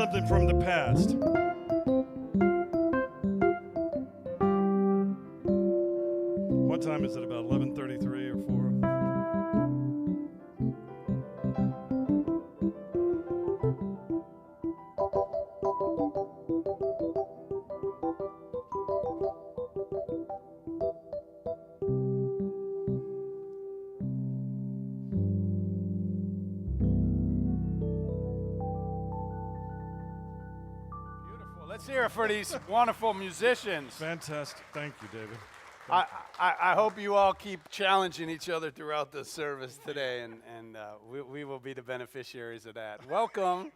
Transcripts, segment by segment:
something from the past. What time is it? About 11:33 or 4? Let's hear it for these wonderful musicians. Fantastic. Thank you, David. I hope you all keep challenging each other throughout the service today, and we will be the beneficiaries of that. Welcome.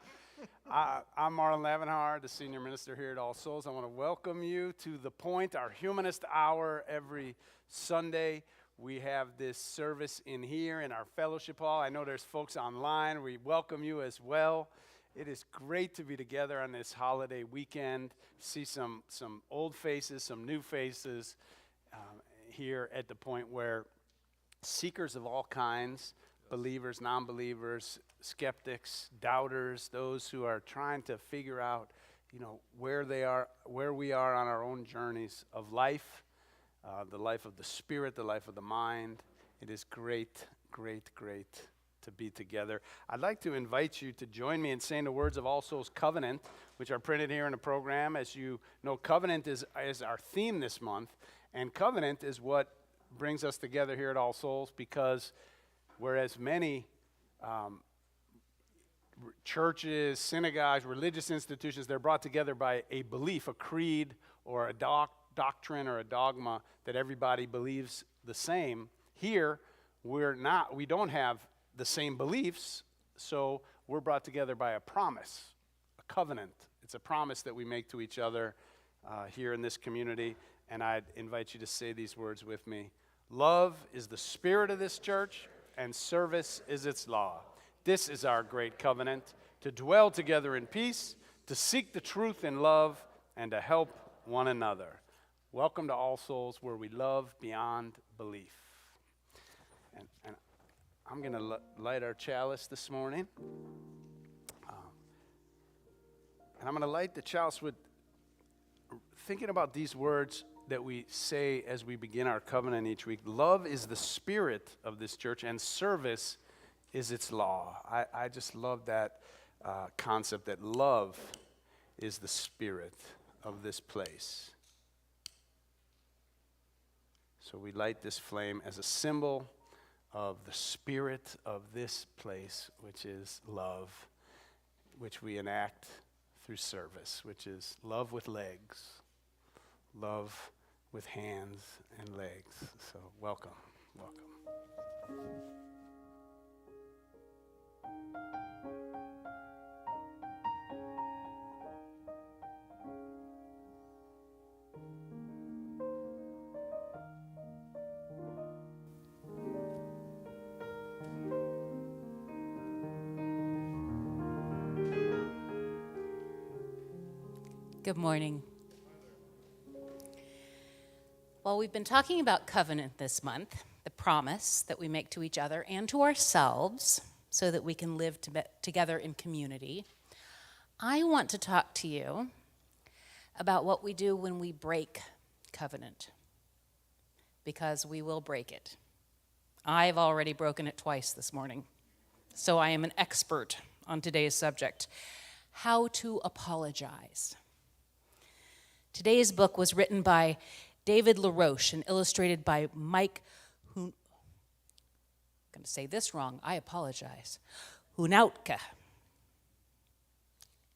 I'm Marlon Lavenhar, the senior minister here at All Souls. I want to welcome you to The Point, our Humanist Hour every Sunday. We have this service in here in our fellowship hall. I know there's folks online. We welcome you as well. It is great to be together on this holiday weekend, see some old faces, some new faces here at the point where seekers of all kinds, believers, non-believers, skeptics, doubters, those who are trying to figure out, where we are on our own journeys of life, the life of the spirit, the life of the mind. It is great, great, great to be together. I'd like to invite you to join me in saying the words of All Souls Covenant, which are printed here in the program. As you know, Covenant is our theme this month, and Covenant is what brings us together here at All Souls, because whereas many churches, synagogues, religious institutions, they're brought together by a belief, a creed, or a doctrine or a dogma that everybody believes the same. Here, we don't have the same beliefs, so we're brought together by a promise, a covenant. It's a promise that we make to each other here in this community, and I'd invite you to say these words with me. Love is the spirit of this church, and service is its law. This is our great covenant, to dwell together in peace, to seek the truth in love, and to help one another. Welcome to All Souls, where we love beyond belief. And I'm going to light our chalice this morning. And I'm going to light the chalice with thinking about these words that we say as we begin our covenant each week. Love is the spirit of this church, and service is its law. I just love that concept, that love is the spirit of this place. So we light this flame as a symbol of the spirit of this place, which is love, which we enact through service, which is love with legs, love with hands and legs. So welcome. Good morning. Well, we've been talking about covenant this month, the promise that we make to each other and to ourselves so that we can live together in community. I want to talk to you about what we do when we break covenant, because we will break it. I've already broken it twice this morning, so I am an expert on today's subject, how to apologize. Today's book was written by David LaRoche and illustrated by Mike I'm going to say this wrong, I apologize. Hunautka.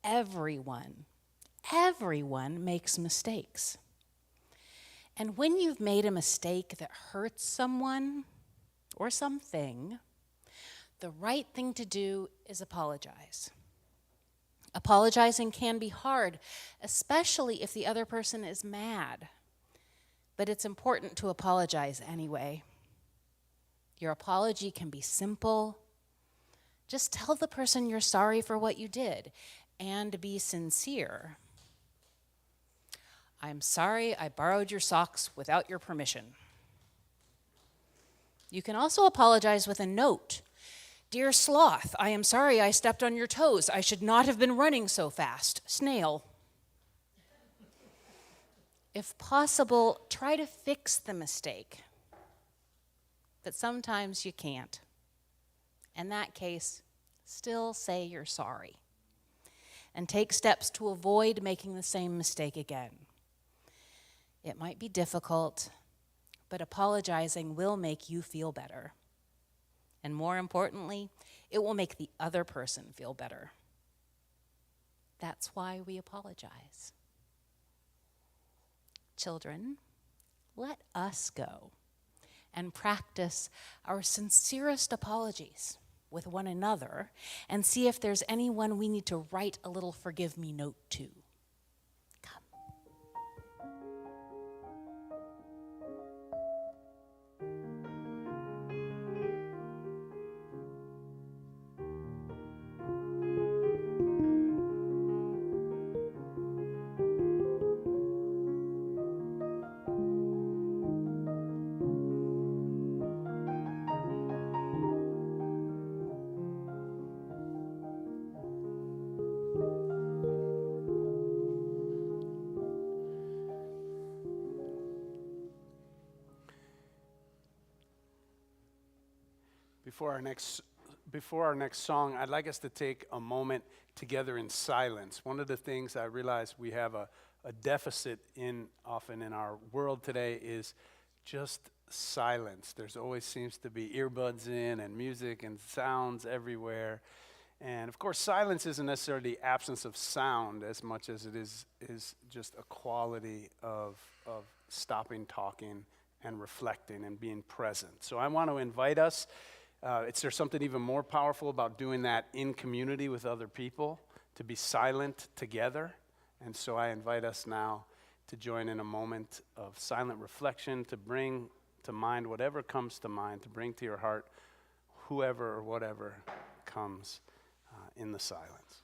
Everyone makes mistakes. And when you've made a mistake that hurts someone or something, the right thing to do is apologize. Apologizing can be hard, especially if the other person is mad. But it's important to apologize anyway. Your apology can be simple. Just tell the person you're sorry for what you did and be sincere. I'm sorry I borrowed your socks without your permission. You can also apologize with a note. Dear sloth, I am sorry I stepped on your toes. I should not have been running so fast. Snail. If possible, try to fix the mistake. But sometimes you can't. In that case, still say you're sorry. And take steps to avoid making the same mistake again. It might be difficult, but apologizing will make you feel better. And more importantly, it will make the other person feel better. That's why we apologize. Children, let us go and practice our sincerest apologies with one another and see if there's anyone we need to write a little forgive me note to. Come. Before our next song, I'd like us to take a moment together in silence. One of the things I realize we have a deficit often in our world today is just silence. There's always seems to be earbuds in and music and sounds everywhere. And of course, silence isn't necessarily the absence of sound as much as it is just a quality of stopping talking and reflecting and being present. So I want to invite us. There's something even more powerful about doing that in community with other people, to be silent together. And so I invite us now to join in a moment of silent reflection, to bring to mind whatever comes to mind, to bring to your heart whoever or whatever comes in the silence.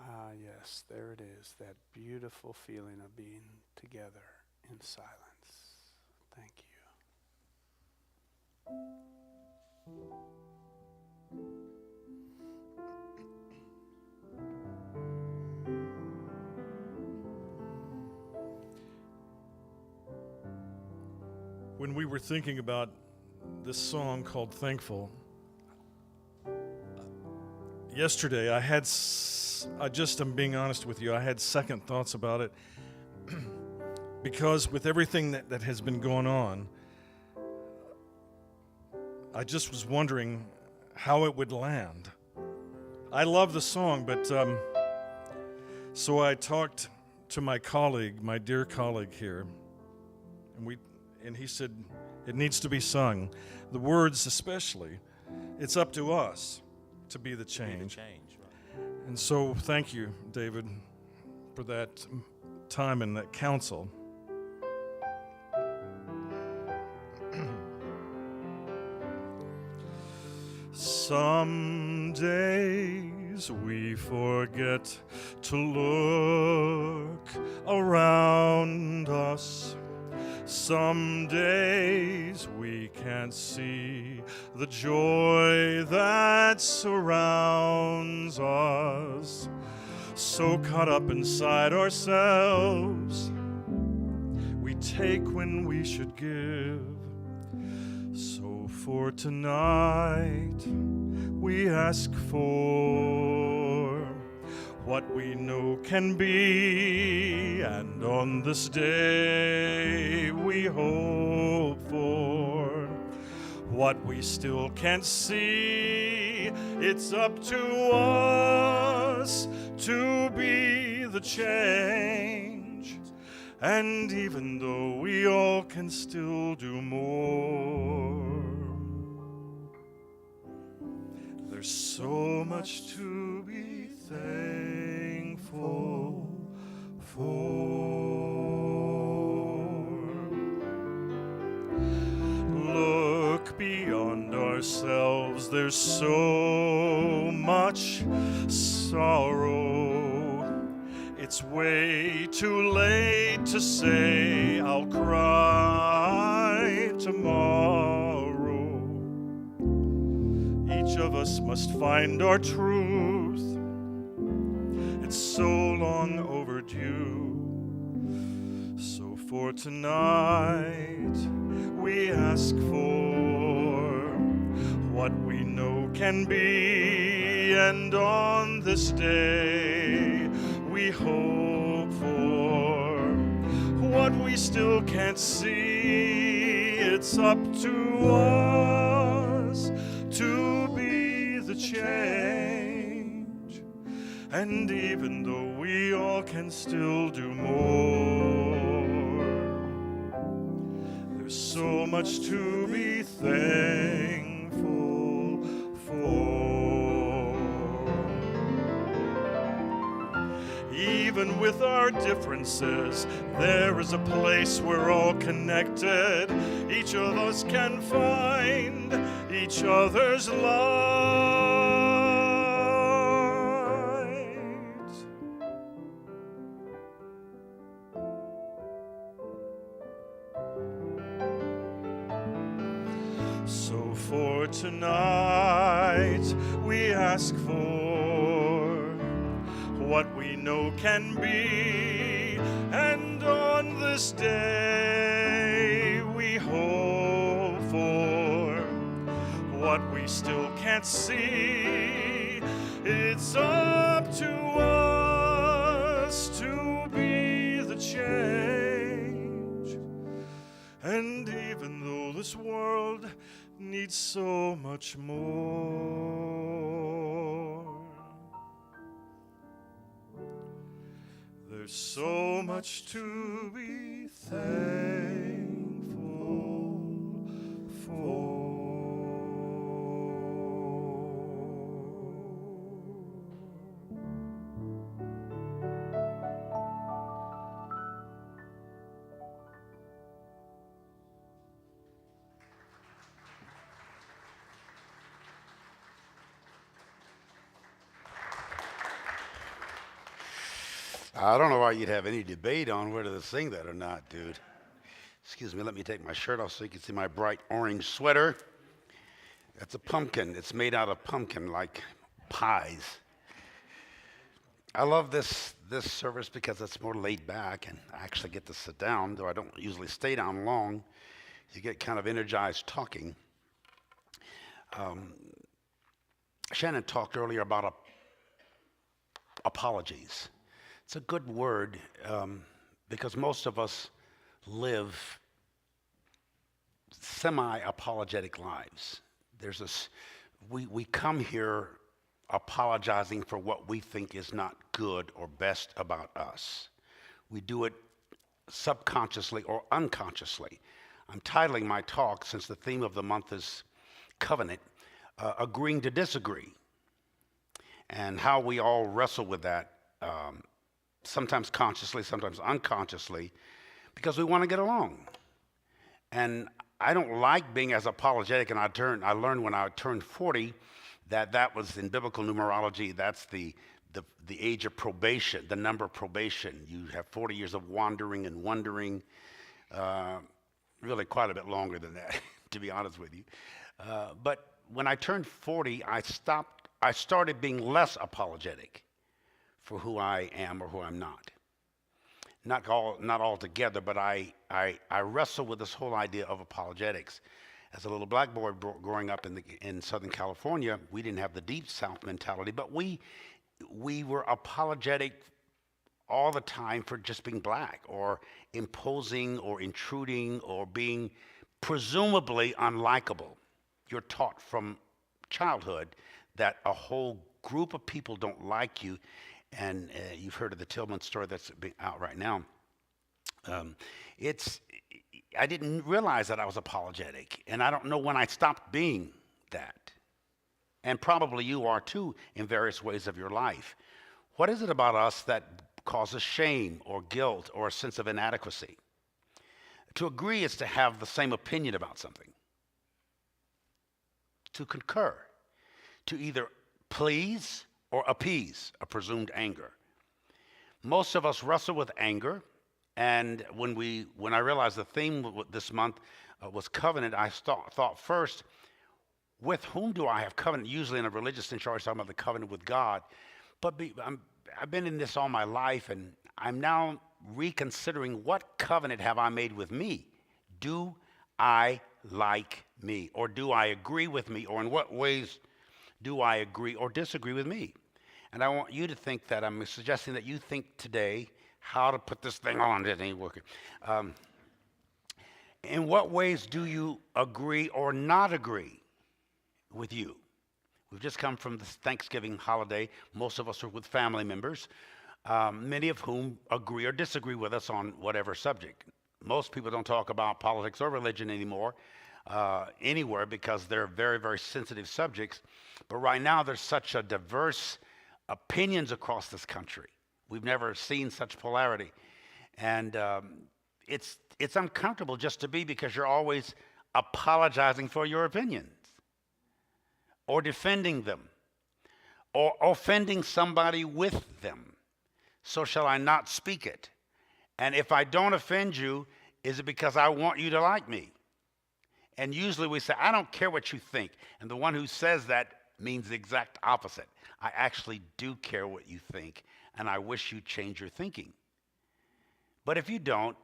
Ah, yes, there it is, that beautiful feeling of being together in silence. Thank you. When we were thinking about this song called Thankful, yesterday I just am being honest with you, I had second thoughts about it because with everything that has been going on, I just was wondering how it would land. I love the song, but so I talked to my colleague, my dear colleague here, and he said, it needs to be sung. The words especially, it's up to us to be the change. And so thank you, David, for that time and that counsel. Some days we forget to look around us. Some days we can't see the joy that surrounds us. So caught up inside ourselves, we take when we should give. So for tonight, we ask for what we know can be, and on this day we hope for what we still can't see. It's up to us to be the change, and even though we all can still do more, there's so much to be thankful for. Look beyond ourselves, there's so much sorrow. It's way too late to say I'll cry tomorrow. Each of us must find our truth. It's so long overdue. So for tonight, we ask for what we know can be, and on this day, we hope for what we still can't see. It's up to us to be the change, and even though we all can still do more, there's so much to be thankful for. Even with our differences, there is a place we're all connected. Each of us can find each other's light. So for tonight, we ask for what we know can be, and on this day, we hope for what we still can't see. It's up to us to be the change, and even though this world needs so much more, there's so much to be thankful for. I don't know why you'd have any debate on whether to sing that or not, dude. Excuse me, let me take my shirt off so you can see my bright orange sweater. That's a pumpkin. It's made out of pumpkin, like pies. I love this service because it's more laid back, and I actually get to sit down, though I don't usually stay down long. You get kind of energized talking. Shannon talked earlier about apologies. It's a good word because most of us live semi-apologetic lives. There's this, we come here apologizing for what we think is not good or best about us. We do it subconsciously or unconsciously. I'm titling my talk, since the theme of the month is covenant, agreeing to disagree, and how we all wrestle with that, sometimes consciously, sometimes unconsciously, because we want to get along. And I don't like being as apologetic, and I learned when I turned 40 that was, in biblical numerology, that's the age of probation, the number of probation. You have 40 years of wandering and wondering, really quite a bit longer than that, to be honest with you. But when I turned 40, I started being less apologetic for who I am or who I'm not. Not altogether, but I wrestle with this whole idea of apologetics. As a little black boy growing up in Southern California, we didn't have the Deep South mentality, but we we were apologetic all the time for just being black or imposing or intruding or being presumably unlikable. You're taught from childhood that a whole group of people don't like you, and you've heard of the Tillman story that's out right now. I didn't realize that I was apologetic, and I don't know when I stopped being that. And probably you are too in various ways of your life. What is it about us that causes shame or guilt or a sense of inadequacy? To agree is to have the same opinion about something. To concur. To either please or appease a presumed anger. Most of us wrestle with anger, and when I realized the theme this month was covenant, I thought first, with whom do I have covenant? Usually in a religious sense, you're always talking about the covenant with God. But I've been in this all my life, and I'm now reconsidering what covenant have I made with me? Do I like me? Or do I agree with me? Or in what ways do I agree or disagree with me? And I want you to think that. I'm suggesting that you think today how to put this thing on. It ain't working. In what ways do you agree or not agree with you? We've just come from the Thanksgiving holiday. Most of us are with family members, many of whom agree or disagree with us on whatever subject. Most people don't talk about politics or religion anymore, anywhere, because they're very, very sensitive subjects. But right now, there's such a diverse opinions across this country. We've never seen such polarity. And it's uncomfortable just to be, because you're always apologizing for your opinions or defending them or offending somebody with them. So shall I not speak it? And if I don't offend you, is it because I want you to like me? And usually we say, I don't care what you think. And the one who says that means the exact opposite. I actually do care what you think, and I wish you'd change your thinking. But if you don't,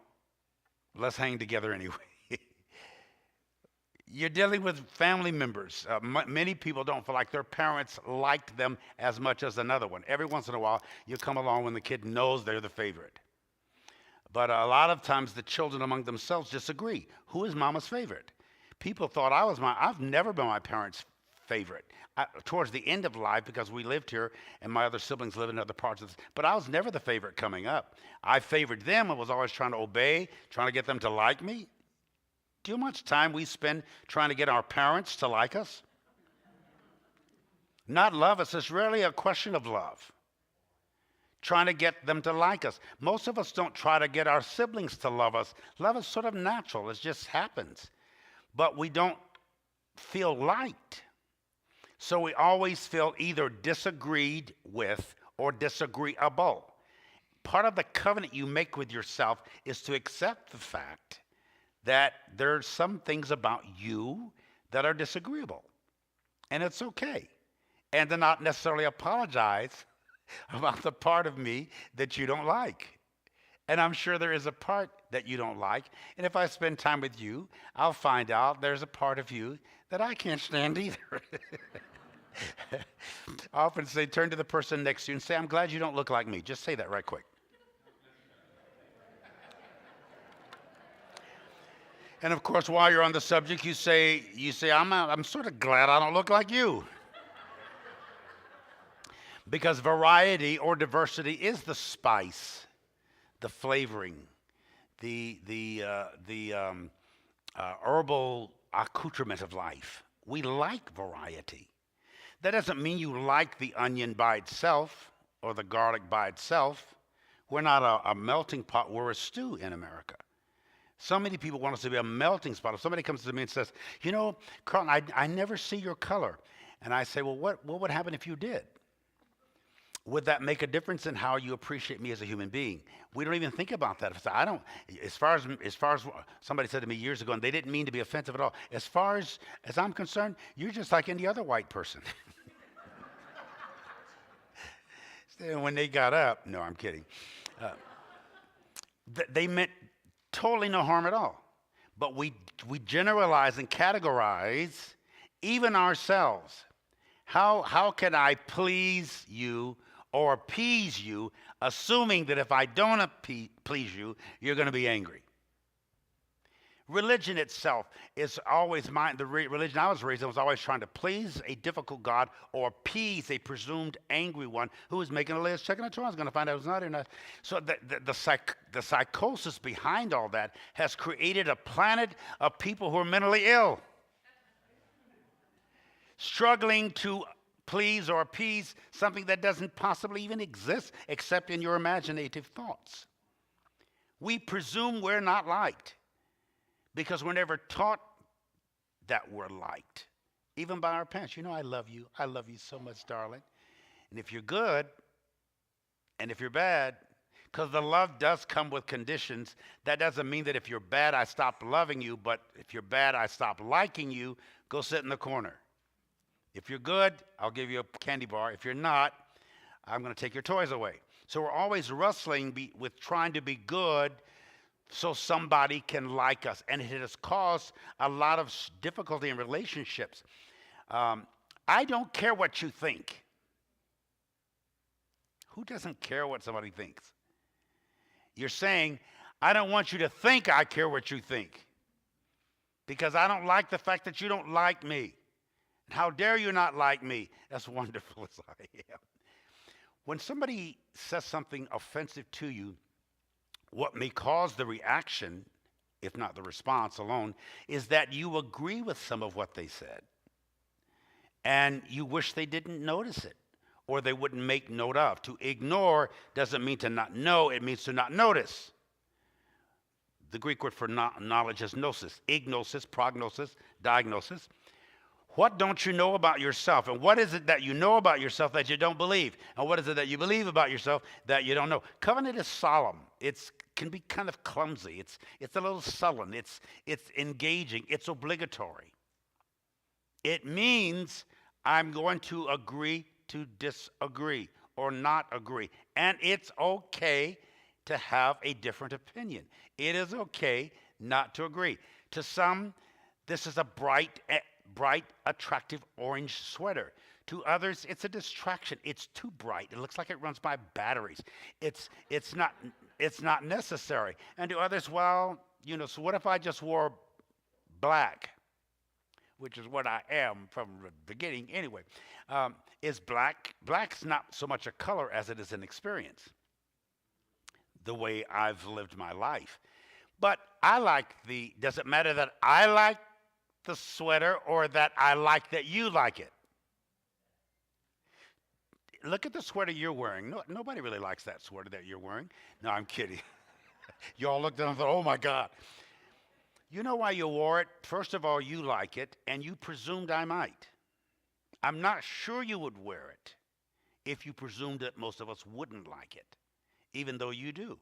let's hang together anyway. You're dealing with family members. Many people don't feel like their parents liked them as much as another one. Every once in a while, you come along when the kid knows they're the favorite. But a lot of times the children among themselves disagree. Who is mama's favorite? People thought I've never been my parents' favorite. Towards the end of life, because we lived here and my other siblings live in other parts of this, but I was never the favorite coming up. I favored them and was always trying to obey, trying to get them to like me. Do you know how much time we spend trying to get our parents to like us? Not love us. It's rarely a question of love. Trying to get them to like us. Most of us don't try to get our siblings to love us. Love is sort of natural. It just happens. But we don't feel liked. So we always feel either disagreed with or disagreeable. Part of the covenant you make with yourself is to accept the fact that there's some things about you that are disagreeable. And it's okay. And to not necessarily apologize about the part of me that you don't like. And I'm sure there is a part that you don't like. And if I spend time with you, I'll find out there's a part of you that I can't stand either. I often say, turn to the person next to you and say, I'm glad you don't look like me. Just say that right quick. And of course, while you're on the subject, you say, I'm sort of glad I don't look like you. Because variety or diversity is the spice, the flavoring, the herbal accoutrement of life. We like variety. That doesn't mean you like the onion by itself or the garlic by itself. We're not a melting pot, we're a stew in America. So many people want us to be a melting pot. If somebody comes to me and says, you know, Carlton, I never see your color. And I say, well, what would happen if you did? Would that make a difference in how you appreciate me as a human being? We don't even think about that. I don't. As far as somebody said to me years ago, and they didn't mean to be offensive at all. As far as I'm concerned, you're just like any other white person. And when they got up, no, I'm kidding. They meant totally no harm at all. But we generalize and categorize even ourselves. How can I please you or appease you, assuming that if I don't please you, you're going to be angry. Religion itself is always the religion I was raised in was always trying to please a difficult God or appease a presumed angry one who is making a list, checking a toy, is going to find out who's not or not. So the psychosis behind all that has created a planet of people who are mentally ill, struggling to please or appease something that doesn't possibly even exist except in your imaginative thoughts. We presume we're not liked, because we're never taught that we're liked, even by our parents. You know, I love you so much, darling. And if you're good, and if you're bad, because the love does come with conditions, that doesn't mean that if you're bad, I stop loving you, but if you're bad, I stop liking you, go sit in the corner. If you're good, I'll give you a candy bar. If you're not, I'm going to take your toys away. So we're always wrestling with trying to be good so somebody can like us. And it has caused a lot of difficulty in relationships. I don't care what you think. Who doesn't care what somebody thinks? You're saying, I don't want you to think I care what you think, because I don't like the fact that you don't like me. How dare you not like me? As wonderful as I am. When somebody says something offensive to you, what may cause the reaction, if not the response alone, is that you agree with some of what they said. And you wish they didn't notice it, or they wouldn't make note of. To ignore doesn't mean to not know, it means to not notice. The Greek word for knowledge is gnosis. Ignosis, prognosis, diagnosis. What don't you know about yourself? And what is it that you know about yourself that you don't believe? And what is it that you believe about yourself that you don't know? Covenant is solemn. It can be kind of clumsy. It's a little sullen. It's engaging. It's obligatory. It means I'm going to agree to disagree or not agree. And it's okay to have a different opinion. It is okay not to agree. To some, this is a bright, attractive orange sweater. To others, it's a distraction. It's too bright. It looks like it runs by batteries. It's not necessary. And to others, well, so what if I just wore black, which is what I am from the beginning anyway. Is black's not so much a color as it is an experience, the way I've lived my life. But does it matter that I like the sweater or that I like that you like it? Look at the sweater you're wearing. No, nobody really likes that sweater that you're wearing. No, I'm kidding. You all looked at it and thought, oh my God. You know why you wore it? First of all, you like it, and you presumed I might. I'm not sure you would wear it if you presumed that most of us wouldn't like it, even though you do.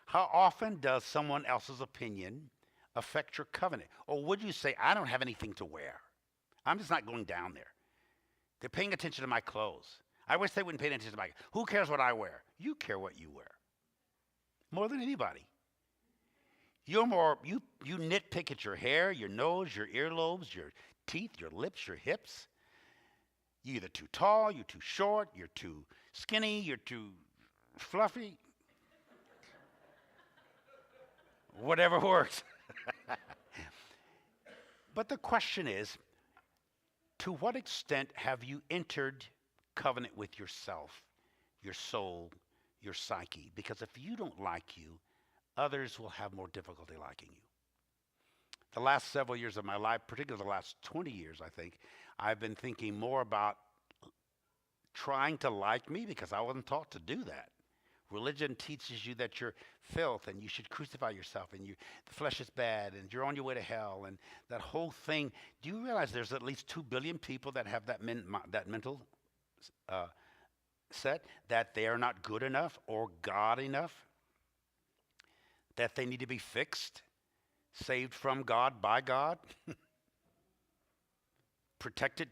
How often does someone else's opinion affect your covenant? Or would you say, I don't have anything to wear? I'm just not going down there. They're paying attention to my clothes. I wish they wouldn't pay attention to my clothes. Who cares what I wear? You care what you wear. More than anybody. You nitpick at your hair, your nose, your earlobes, your teeth, your lips, your hips. You're either too tall, you're too short, you're too skinny, you're too fluffy. Whatever works. But the question is, to what extent have you entered covenant with yourself, your soul, your psyche? Because if you don't like you, others will have more difficulty liking you. The last several years of my life, particularly the last 20 years, I think, I've been thinking more about trying to like me, because I wasn't taught to do that. Religion teaches you that you're filth and you should crucify yourself, and the flesh is bad and you're on your way to hell, and that whole thing. Do you realize there's at least 2 billion people that have that mental set, that they are not good enough or God enough, that they need to be fixed, saved from God by God, protected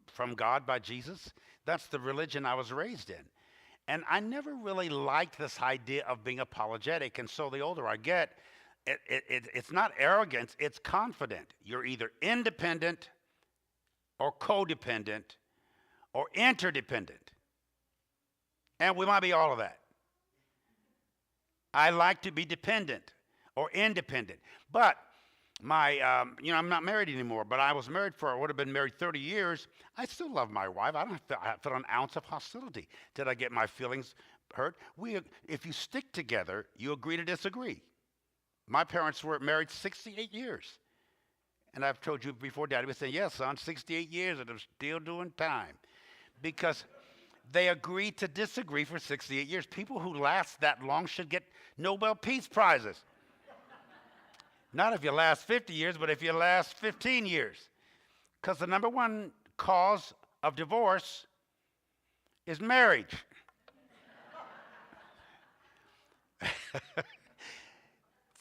from God by Jesus? That's the religion I was raised in. And I never really liked this idea of being apologetic. And so the older I get, it's not arrogance, it's confident. You're either independent or codependent or interdependent. And we might be all of that. I like to be dependent or independent. But I'm not married anymore, but I was married I would have been married 30 years. I still love my wife. I don't feel an ounce of hostility. Did I get my feelings hurt? If you stick together, you agree to disagree. My parents were married 68 years. And I've told you before, Daddy was saying, yes, son, 68 years and I'm still doing time. Because they agreed to disagree for 68 years. People who last that long should get Nobel Peace Prizes. Not if you last 50 years, but if you last 15 years. Because the number one cause of divorce is marriage.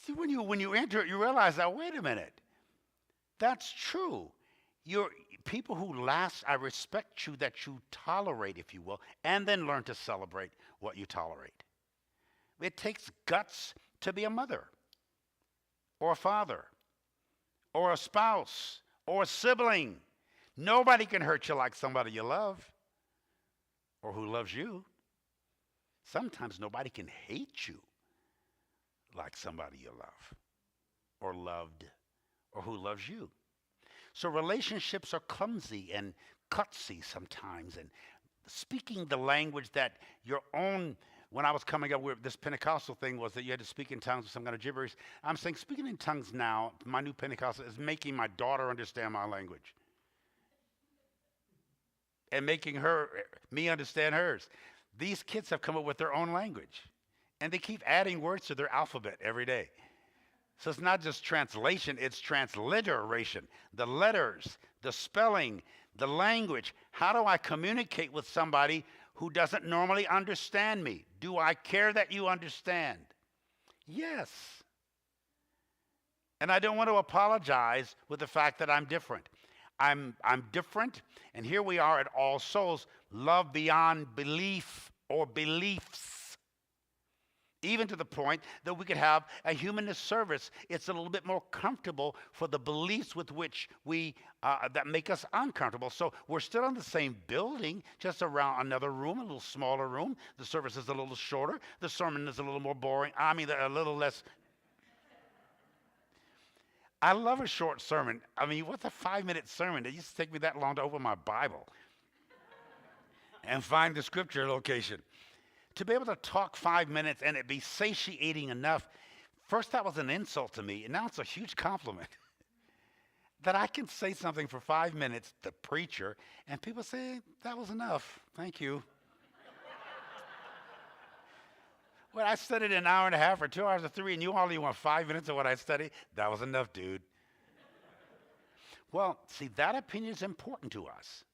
See, when you enter it, you realize that, wait a minute. That's true. People who last, I respect you that you tolerate, if you will, and then learn to celebrate what you tolerate. It takes guts to be a mother, or a father, or a spouse, or a sibling. Nobody can hurt you like somebody you love, or who loves you. Sometimes nobody can hate you like somebody you love, or loved, or who loves you. So relationships are clumsy and cutsy sometimes, and speaking the language that your own, when I was coming up with this Pentecostal thing was that you had to speak in tongues with some kind of gibberish. I'm saying speaking in tongues now, my new Pentecostal, is making my daughter understand my language. And making me understand hers. These kids have come up with their own language. And they keep adding words to their alphabet every day. So it's not just translation, it's transliteration. The letters, the spelling, the language. How do I communicate with somebody who doesn't normally understand me? Do I care that you understand? Yes. And I don't want to apologize with the fact that I'm different. I'm different, and here we are at All Souls, love beyond belief or beliefs. Even to the point that we could have a humanist service. It's a little bit more comfortable for the beliefs with which that make us uncomfortable. So we're still in the same building, just around another room, a little smaller room. The service is a little shorter. The sermon is a little more boring. A little less. I love a short sermon. What's a 5-minute sermon? It used to take me that long to open my Bible and find the scripture location. To be able to talk 5 minutes and it be satiating enough, first that was an insult to me, and now it's a huge compliment. That I can say something for 5 minutes, the preacher, and people say, that was enough, thank you. Well, I studied an hour and a half or 2 hours or 3, and you only want 5 minutes of what I studied? That was enough, dude. Well, see, that opinion is important to us.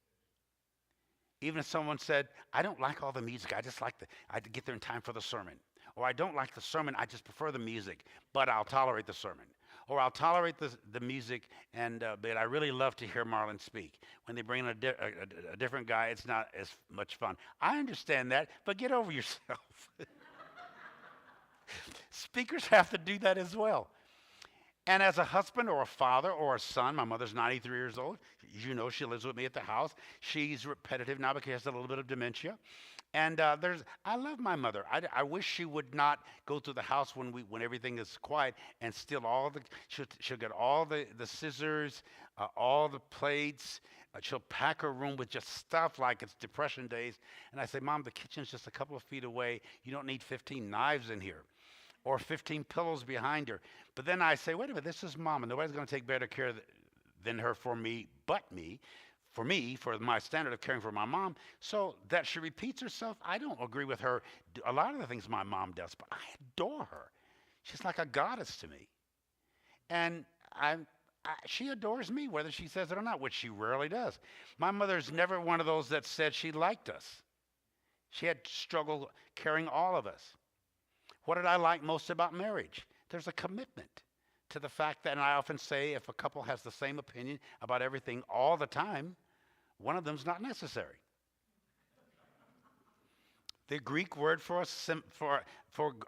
Even if someone said, I don't like all the music, I had to get there in time for the sermon. Or I don't like the sermon, I just prefer the music, but I'll tolerate the sermon. Or I'll tolerate the music, but I really love to hear Marlon speak. When they bring in a different guy, it's not as much fun. I understand that, but get over yourself. Speakers have to do that as well. And as a husband or a father or a son, my mother's 93 years old. You know, she lives with me at the house. She's repetitive now because she has a little bit of dementia. And I love my mother. I wish she would not go through the house when everything is quiet and steal she'll get all the scissors, all the plates. She'll pack her room with just stuff like it's Depression days. And I say, Mom, the kitchen's just a couple of feet away. You don't need 15 knives in here. Or 15 pillows behind her. But then I say, wait a minute, this is Mom, and nobody's going to take better care than her for me, but me, for my standard of caring for my mom. So that she repeats herself, I don't agree with her. A lot of the things my mom does, but I adore her. She's like a goddess to me. And she adores me, whether she says it or not, which she rarely does. My mother's never one of those that said she liked us. She had struggled carrying all of us. What did I like most about marriage? There's a commitment to the fact that, and I often say, if a couple has the same opinion about everything all the time, one of them's not necessary. The Greek word for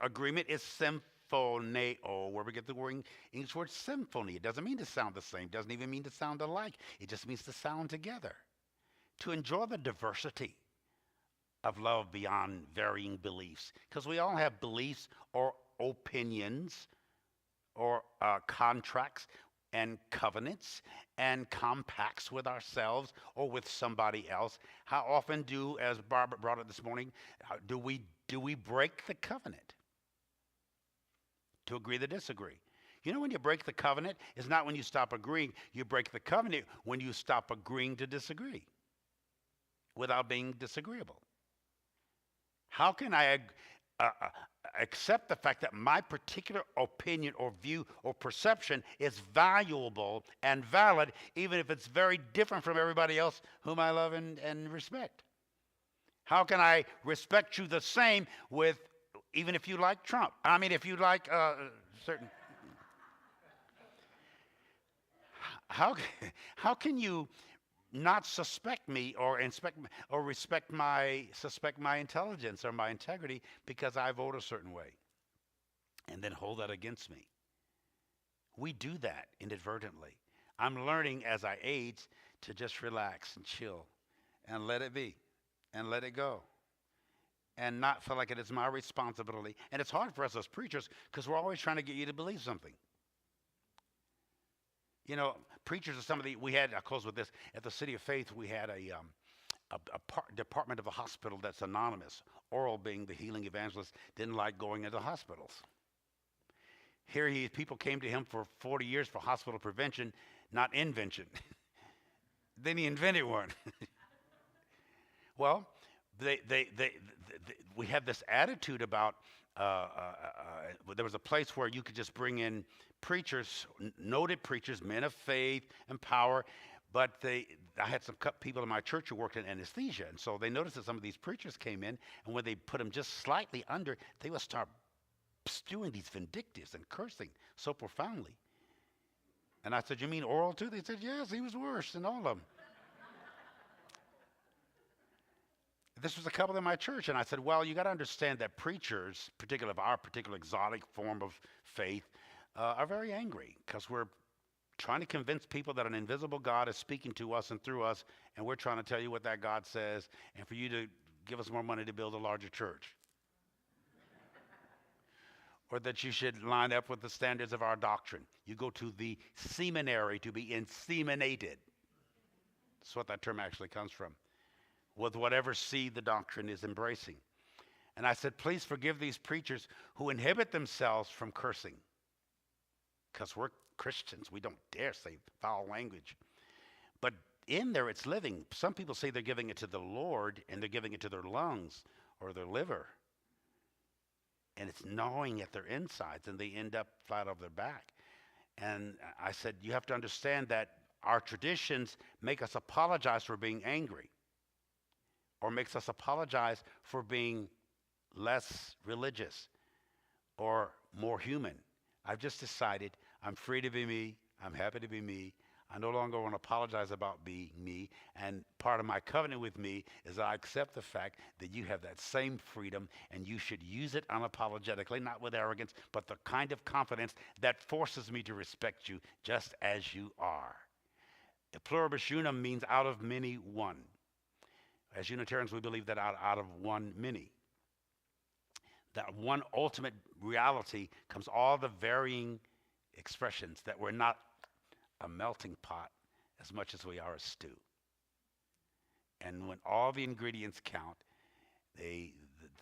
agreement is symphoneo, where we get the English word symphony. It doesn't mean to sound the same. It doesn't even mean to sound alike. It just means to sound together, to enjoy the diversity of love beyond varying beliefs. Because we all have beliefs or opinions or contracts and covenants and compacts with ourselves or with somebody else. How often do, as Barbara brought it this morning, do we break the covenant to agree to disagree? You know, when you break the covenant, it's not when you stop agreeing. You break the covenant when you stop agreeing to disagree without being disagreeable. How can I accept the fact that my particular opinion or view or perception is valuable and valid, even if it's very different from everybody else whom I love and respect? How can I respect you the same with, even if you like Trump? I mean, if you like certain... How can you not suspect me or suspect my intelligence or my integrity because I vote a certain way, and then hold that against me? We do that inadvertently. I'm learning as I age to just relax and chill and let it be and let it go and not feel like it is my responsibility. And it's hard for us as preachers because we're always trying to get you to believe something. You know, preachers are some of I'll close with this. At the City of Faith, we had a department of the hospital that's anonymous. Oral, being the healing evangelist, didn't like going into hospitals. Here people came to him for 40 years for hospital prevention, not invention. Then he invented one. Well, we had this attitude about, there was a place where you could just bring in preachers, noted preachers, men of faith and power, but I had some people in my church who worked in anesthesia, and so they noticed that some of these preachers came in, and when they put them just slightly under, they would start spewing these vindictives and cursing so profoundly. And I said, "You mean Oral too?" They said, "Yes, he was worse than all of them." This was a couple in my church, and I said, "Well, you got to understand that preachers, particularly of our particular exotic form of faith, are very angry because we're trying to convince people that an invisible God is speaking to us and through us, and we're trying to tell you what that God says, and for you to give us more money to build a larger church, or that you should line up with the standards of our doctrine. You go to the seminary to be inseminated." That's what that term actually comes from. With whatever seed the doctrine is embracing. And I said, please forgive these preachers who inhibit themselves from cursing. Because we're Christians. We don't dare say foul language. But in there, it's living. Some people say they're giving it to the Lord, and they're giving it to their lungs or their liver. And it's gnawing at their insides, and they end up flat over their back. And I said, you have to understand that our traditions make us apologize for being angry, or makes us apologize for being less religious or more human. I've just decided I'm free to be me. I'm happy to be me. I no longer want to apologize about being me. And part of my covenant with me is I accept the fact that you have that same freedom, and you should use it unapologetically, not with arrogance, but the kind of confidence that forces me to respect you just as you are. Pluribus unum means out of many, one. As Unitarians, we believe that out of one, many. That one ultimate reality comes all the varying expressions, that we're not a melting pot as much as we are a stew. And when all the ingredients count, the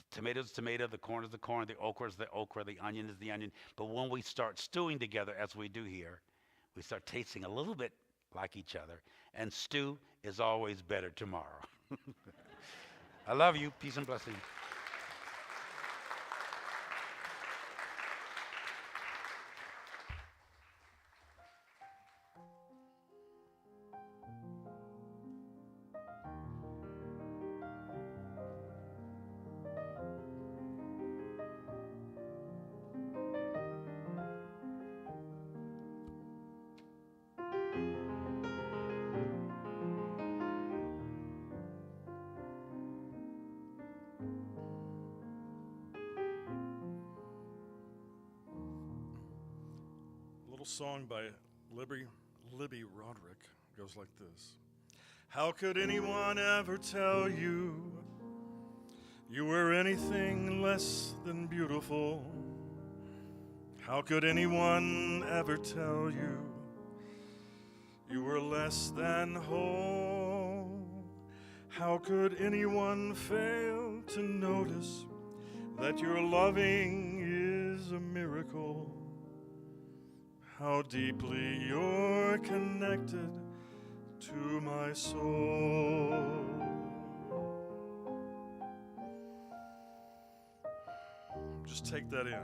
tomato is tomato, the corn is the corn, the okra is the okra, the onion is the onion. But when we start stewing together, as we do here, we start tasting a little bit like each other. And stew is always better tomorrow. I love you. Peace and blessing. Song by Libby Roderick goes like this. How could anyone ever tell you you were anything less than beautiful. How could anyone ever tell you you were less than whole? How could anyone fail to notice that your loving is a miracle? How deeply you're connected to my soul. Just take that in.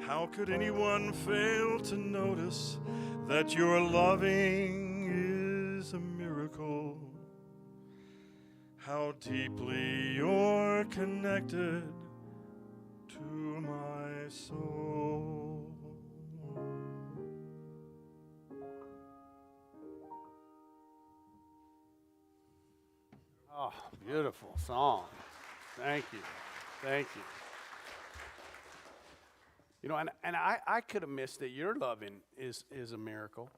How could anyone fail to notice that your loving is a miracle? How deeply you're connected to my soul. Oh, beautiful song. Thank you. Thank you. You know, and I could have missed that your loving is a miracle.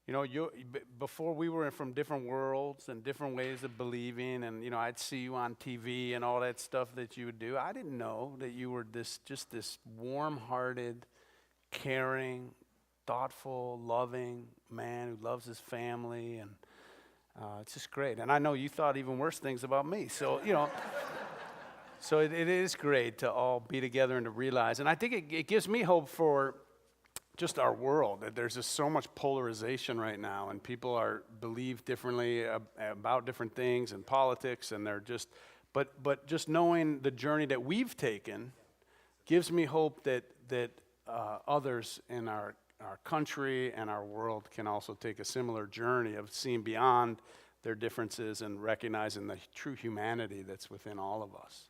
You know, before we were from different worlds and different ways of believing, and, you know, I'd see you on TV and all that stuff that you would do. I didn't know that you were this warm-hearted, caring, thoughtful, loving man who loves his family, and it's just great. And I know you thought even worse things about me, so, you know. So it is great to all be together and to realize. And I think it gives me hope for just our world, that there's just so much polarization right now, and people believe differently about different things and politics, and they're just, but just knowing the journey that we've taken gives me hope that others in our country and our world can also take a similar journey of seeing beyond their differences and recognizing the true humanity that's within all of us.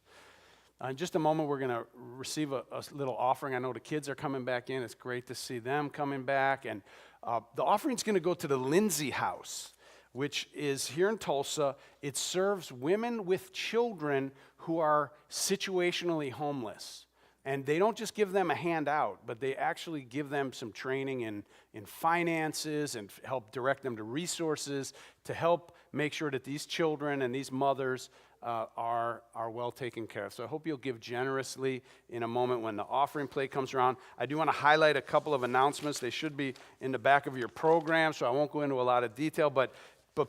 In just a moment, we're going to receive a little offering. I know the kids are coming back in. It's great to see them coming back. And the offering's going to go to the Lindsay House, which is here in Tulsa. It serves women with children who are situationally homeless. And they don't just give them a handout, but they actually give them some training in finances and help direct them to resources to help make sure that these children and these mothers are well taken care of. So I hope you'll give generously in a moment when the offering plate comes around. I do want to highlight a couple of announcements. They should be in the back of your program, so I won't go into a lot of detail, but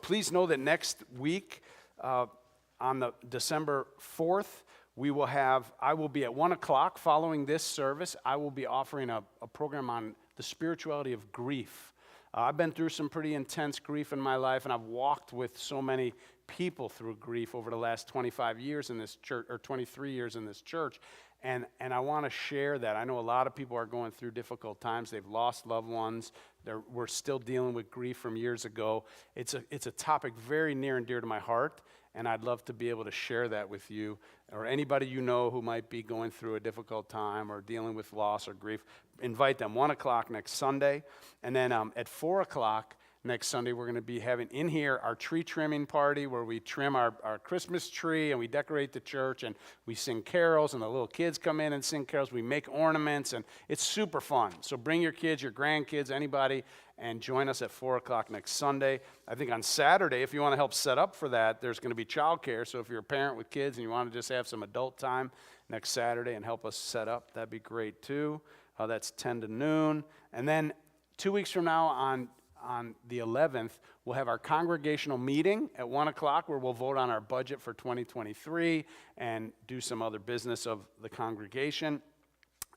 please know that next week on the December 4th, I will be at 1 o'clock following this service. I will be offering a program on the spirituality of grief. I've been through some pretty intense grief in my life, and I've walked with so many people through grief over the last 25 years in this church, or 23 years in this church, and I want to share that. I know a lot of people are going through difficult times. They've lost loved ones. We're still dealing with grief from years ago. It's a topic very near and dear to my heart, and I'd love to be able to share that with you or anybody you know who might be going through a difficult time or dealing with loss or grief. Invite them. 1 o'clock next Sunday, and then at 4 o'clock next Sunday, we're going to be having in here our tree trimming party where we trim our Christmas tree and we decorate the church and we sing carols and the little kids come in and sing carols. We make ornaments and it's super fun. So bring your kids, your grandkids, anybody, and join us at 4 o'clock next Sunday. I think on Saturday, if you want to help set up for that, there's going to be childcare. So if you're a parent with kids and you want to just have some adult time next Saturday and help us set up, that'd be great too. That's 10 to noon. And then 2 weeks from now on the 11th, we'll have our congregational meeting at 1 o'clock where we'll vote on our budget for 2023 and do some other business of the congregation.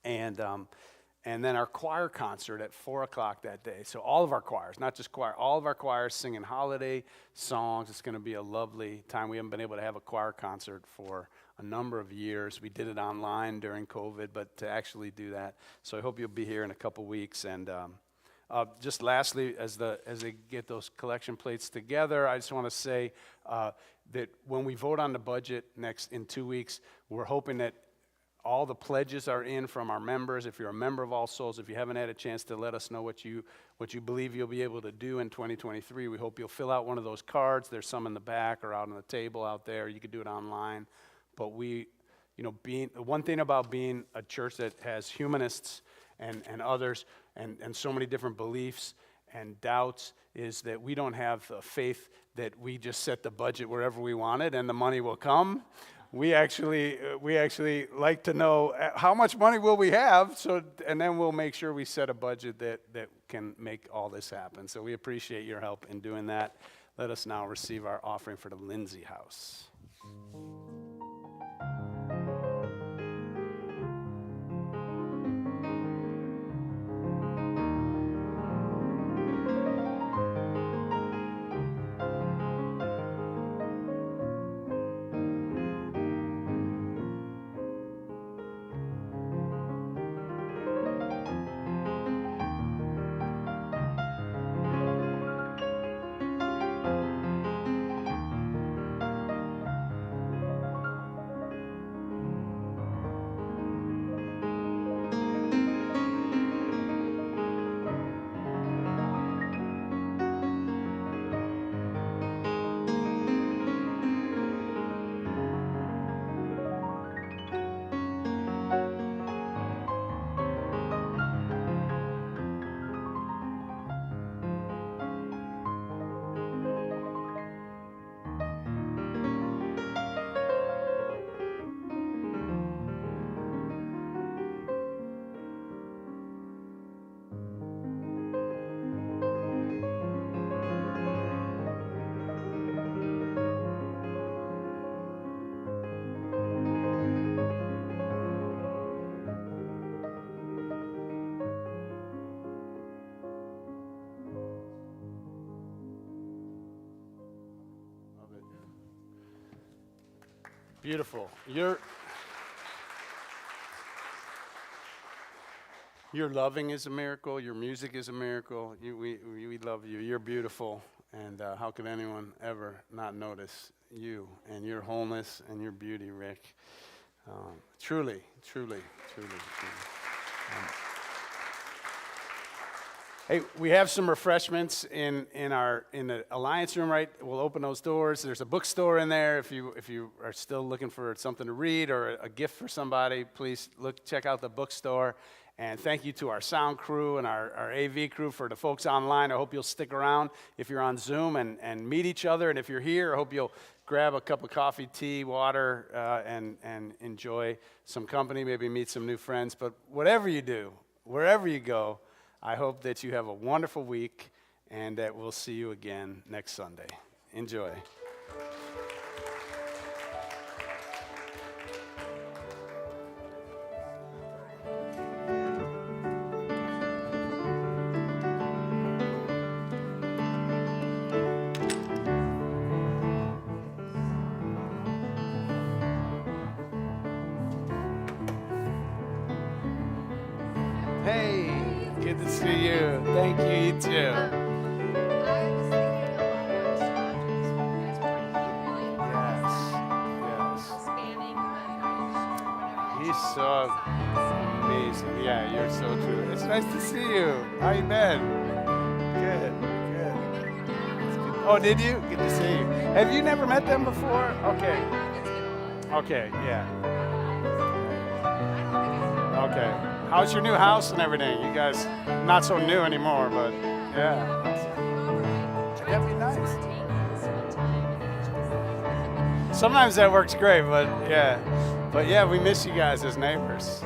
And then our choir concert at 4 o'clock that day. So all of our choirs, not just choir, all of our choirs singing holiday songs. It's going to be a lovely time. We haven't been able to have a choir concert for a number of years. We did it online during COVID, but to actually do that. So I hope you'll be here in a couple weeks. And just lastly, as they get those collection plates together, I just want to say that when we vote on the budget in 2 weeks, we're hoping that all the pledges are in from our members. If you're a member of All Souls, if you haven't had a chance to let us know what you believe you'll be able to do in 2023, we hope you'll fill out one of those cards. There's some in the back or out on the table out there. You could do it online. But one thing about being a church that has humanists and others, and so many different beliefs and doubts is that we don't have faith that we just set the budget wherever we want it and the money will come. We actually like to know how much money will we have, and then we'll make sure we set a budget that can make all this happen. So we appreciate your help in doing that. Let us now receive our offering for the Lindsay House. Beautiful. Your loving is a miracle. Your music is a miracle. We love you. You're beautiful. And how could anyone ever not notice you and your wholeness and your beauty, Rick? Truly. Hey, we have some refreshments in the Alliance room, right? We'll open those doors. There's a bookstore in there. If you are still looking for something to read or a gift for somebody, please check out the bookstore. And thank you to our sound crew and our AV crew. For the folks online, I hope you'll stick around if you're on Zoom and meet each other. And if you're here, I hope you'll grab a cup of coffee, tea, water, and enjoy some company, maybe meet some new friends. But whatever you do, wherever you go, I hope that you have a wonderful week and that we'll see you again next Sunday. Enjoy. Hey, good to see you. Thank you, you too. He's so amazing. Yeah, you're so true. It's nice to see you. How you been? Good. Oh, did you? Good to see you. Have you never met them before? Okay, yeah. Okay. How's your new house and everything? You guys, not so new anymore, but yeah. That'd be nice. Sometimes that works great, but yeah, we miss you guys as neighbors.